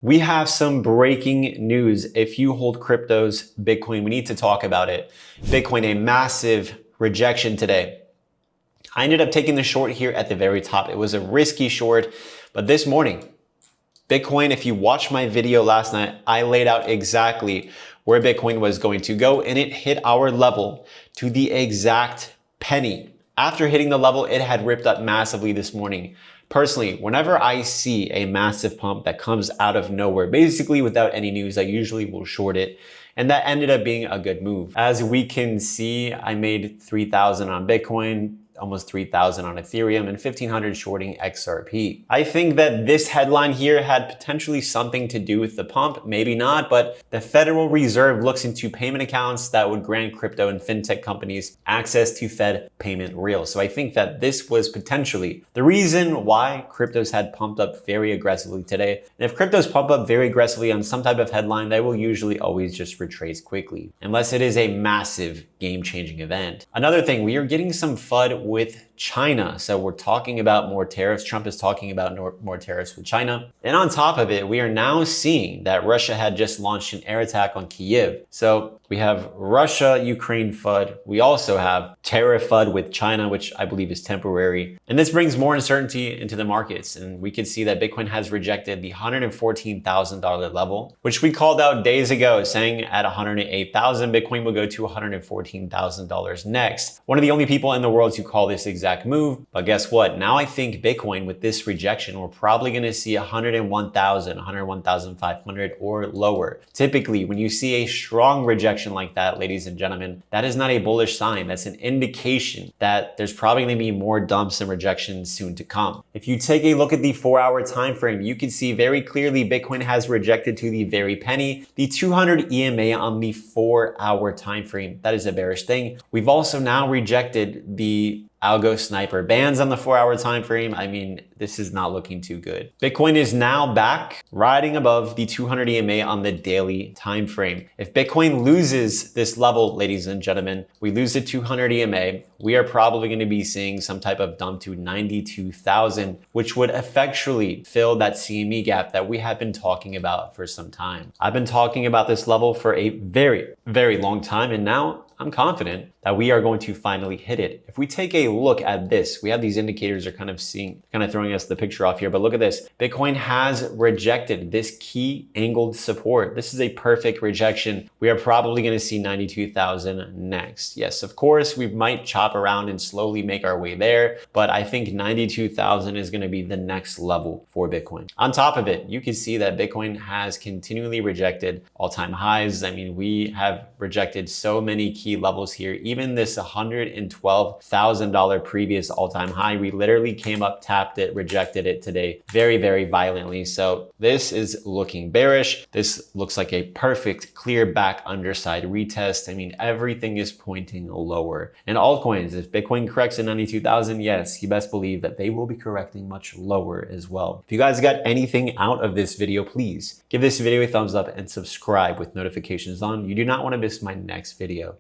We have some breaking news. If you hold cryptos, Bitcoin, we need to talk about it. Bitcoin, a massive rejection today. I ended up taking the short here at the very top. It was a risky short, but this morning, Bitcoin, if you watched my video last night, I laid out exactly where Bitcoin was going to go, and it hit our level to the exact penny. After hitting the level, it had ripped up massively this morning. Personally, whenever I see a massive pump that comes out of nowhere, basically without any news, I usually will short it. And that ended up being a good move. As we can see, I made 3,000 on Bitcoin, almost 3,000 on Ethereum, and 1,500 shorting XRP. I think that this headline here had potentially something to do with the pump, maybe not, but the Federal Reserve looks into payment accounts that would grant crypto and fintech companies access to Fed payment rails. So I think that this was potentially the reason why cryptos had pumped up very aggressively today. And if cryptos pump up very aggressively on some type of headline, they will usually always just retrace quickly, unless it is a massive game-changing event. Another thing, we are getting some FUD with China. So we're talking about more tariffs. Trump is talking about more tariffs with China. And on top of it, we are now seeing that Russia had just launched an air attack on Kyiv. So we have Russia-Ukraine FUD. We also have tariff FUD with China, which I believe is temporary. And this brings more uncertainty into the markets. And we can see that Bitcoin has rejected the $114,000 level, which we called out days ago, saying at 108,000, Bitcoin will go to $114,000 next. One of the only people in the world to call this exact move. But guess what? Now I think Bitcoin, with this rejection, we're probably going to see 101,000, 101,500 or lower. Typically, when you see a strong rejection like that, ladies and gentlemen, that is not a bullish sign. That's an indication that there's probably going to be more dumps and rejections soon to come. If you take a look at the 4-hour time frame, you can see very clearly Bitcoin has rejected to the very penny, the 200 EMA on the 4-hour time frame. That is a bearish thing. We've also now rejected the AlgoSniper bands on the 4-hour time frame. I mean, this is not looking too good. Bitcoin is now back riding above the 200 EMA on the daily time frame. If Bitcoin loses this level, ladies and gentlemen, we lose the 200 EMA, we are probably going to be seeing some type of dump to 92,000, which would effectually fill that CME gap that we have been talking about for some time. I've been talking about this level for a very, very long time, and now I'm confident that we are going to finally hit it. If we take a look at this, we have these indicators are kind of throwing us the picture off here, but look at this. Bitcoin has rejected this key angled support. This is a perfect rejection. We are probably going to see 92,000 next. Yes, of course, we might chop around and slowly make our way there, but I think 92,000 is going to be the next level for Bitcoin. On top of it, you can see that Bitcoin has continually rejected all-time highs. I mean, we have rejected so many key levels here. Even this $112,000 previous all-time high, we literally came up, tapped it, rejected it today very, very violently. So this is looking bearish. This looks like a perfect clear back underside retest. I mean, everything is pointing lower. And altcoins, if Bitcoin corrects at 92,000, yes, you best believe that they will be correcting much lower as well. If you guys got anything out of this video, please give this video a thumbs up and subscribe with notifications on. You do not want to miss my next video.